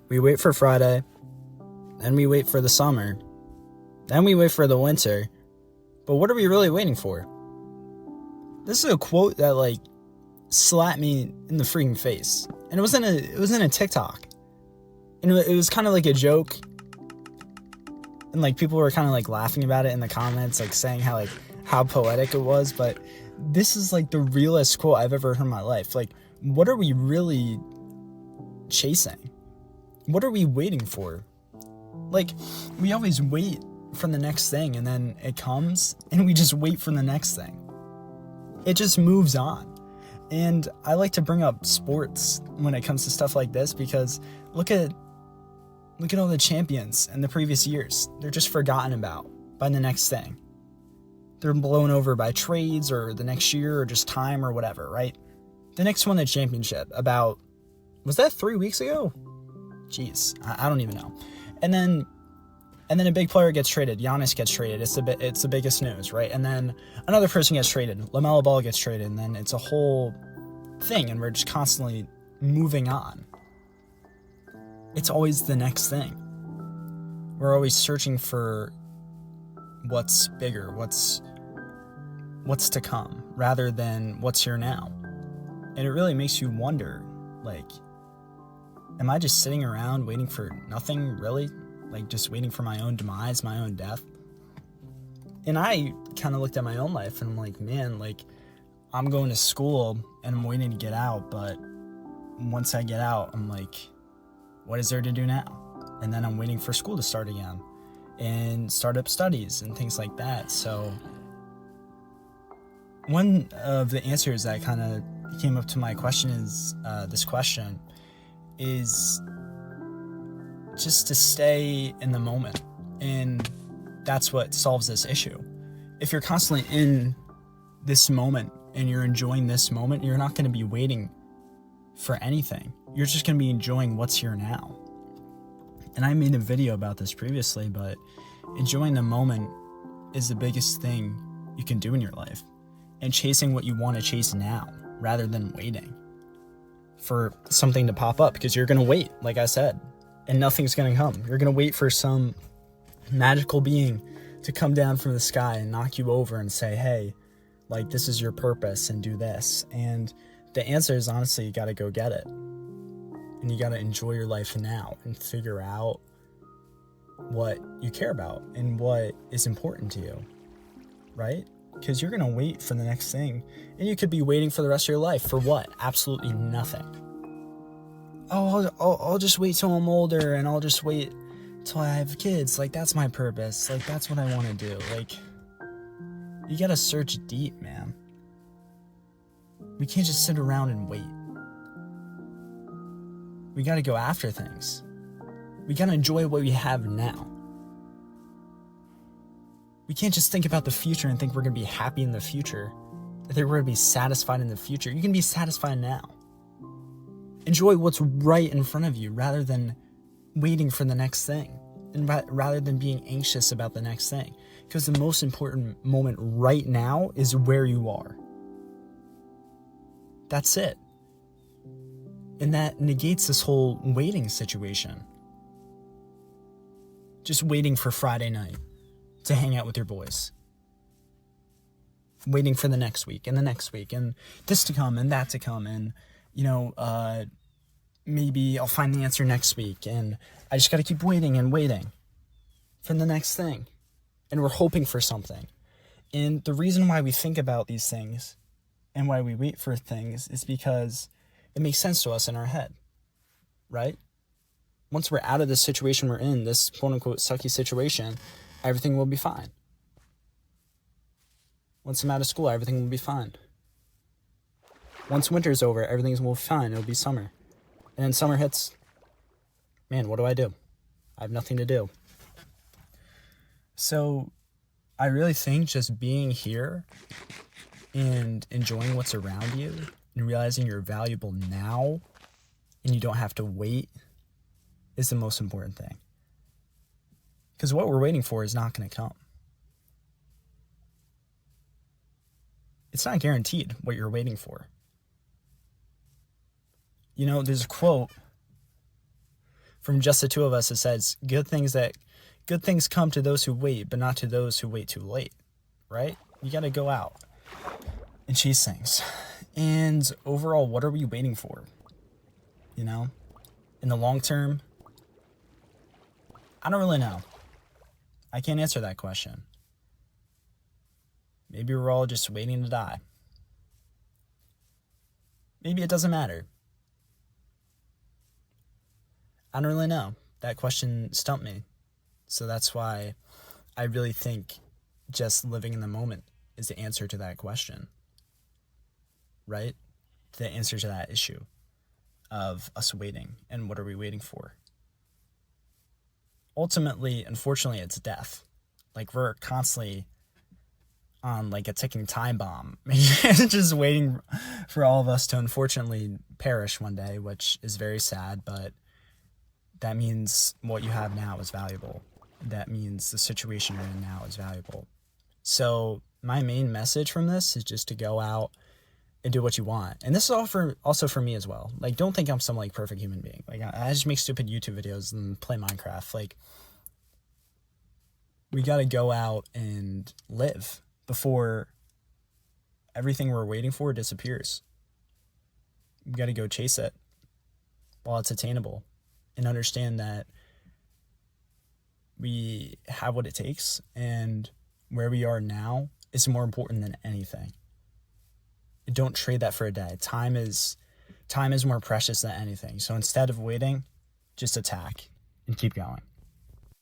We wait for Friday, then we wait for the summer, then we wait for the winter. But what are we really waiting for? This is a quote that slapped me in the freaking face. And it was in a TikTok. And it was kind of like a joke. And people were kind of laughing about it in the comments, saying how poetic it was, but this is the realest quote I've ever heard in my life. What are we really chasing? What are we waiting for? We always wait for the next thing, and then it comes and we just wait for the next thing. It just moves on. And I like to bring up sports when it comes to stuff like this, because look at all the champions in the previous years. They're just forgotten about by the next thing. They're blown over by trades or the next year or just time or whatever, right? The Knicks won the championship was that 3 weeks ago? Jeez, I don't even know. And then a big player gets traded. Giannis gets traded. It's the biggest news, right? And then another person gets traded. LaMelo Ball gets traded, and then it's a whole thing, and we're just constantly moving on. It's always the next thing. We're always searching for what's bigger, what's to come, rather than what's here now. And it really makes you wonder, am I just sitting around waiting for nothing, really? Just waiting for my own demise, my own death? And I kind of looked at my own life, and I'm like, man, I'm going to school and I'm waiting to get out, but once I get out, I'm like, what is there to do now? And then I'm waiting for school to start again and start up studies and things like that. So one of the answers that kind of came up to my question is this question is just to stay in the moment. And that's what solves this issue. If you're constantly in this moment and you're enjoying this moment, you're not going to be waiting for anything. You're just going to be enjoying what's here now. And I made a video about this previously, but enjoying the moment is the biggest thing you can do in your life. And chasing what you want to chase now, rather than waiting for something to pop up, because you're going to wait, like I said, and nothing's going to come. You're going to wait for some magical being to come down from the sky and knock you over and say, hey, this is your purpose, and do this. And the answer is, honestly, you got to go get it. And you got to enjoy your life now and figure out what you care about and what is important to you, right? Because you're going to wait for the next thing, and you could be waiting for the rest of your life for what? Absolutely nothing. Oh, I'll just wait till I'm older, and I'll just wait till I have kids. That's my purpose. That's what I want to do. You got to search deep, man. We can't just sit around and wait. We got to go after things. We got to enjoy what we have now. We can't just think about the future and think we're going to be happy in the future. I think we're going to be satisfied in the future. You can be satisfied now. Enjoy what's right in front of you, rather than waiting for the next thing, and rather than being anxious about the next thing. Because the most important moment right now is where you are. That's it. And that negates this whole waiting situation. Just waiting for Friday night to hang out with your boys. Waiting for the next week and the next week and this to come and that to come, and maybe I'll find the answer next week, and I just got to keep waiting and waiting for the next thing. And we're hoping for something. And the reason why we think about these things and why we wait for things is because it makes sense to us in our head, right? Once we're out of this situation we're in, this quote-unquote sucky situation, everything will be fine. Once I'm out of school, everything will be fine. Once winter's over, everything will be fine. It'll be summer. And then summer hits. Man, what do? I have nothing to do. So I really think just being here and enjoying what's around you and realizing you're valuable now and you don't have to wait is the most important thing. Because what we're waiting for is not going to come. It's not guaranteed what you're waiting for. There's a quote From just the two of us, it says good things come to those who wait, but not to those who wait too late, right? You got to go out and chase things. And overall, what are we waiting for? You know, in the long term, I don't really know. I can't answer that question. Maybe we're all just waiting to die. Maybe it doesn't matter. I don't really know. That question stumped me. So that's why I really think just living in the moment is the answer to that question. Right? The answer to that issue of us waiting and what are we waiting for? Ultimately, unfortunately, it's death. Like, we're constantly on like a ticking time bomb, just waiting for all of us to unfortunately perish one day, which is very sad, but that means what you have now is valuable. That means the situation you're in now is valuable. So my main message from this is just to go out and do what you want. And this is also for me as well. Like, don't think I'm some like perfect human being. Like, I just make stupid YouTube videos and play Minecraft. Like, we got to go out and live before everything we're waiting for disappears. We got to go chase it while it's attainable and understand that we have what it takes, and where we are now is more important than anything. Don't trade that for a day. Time is more precious than anything. So instead of waiting, just attack and keep going.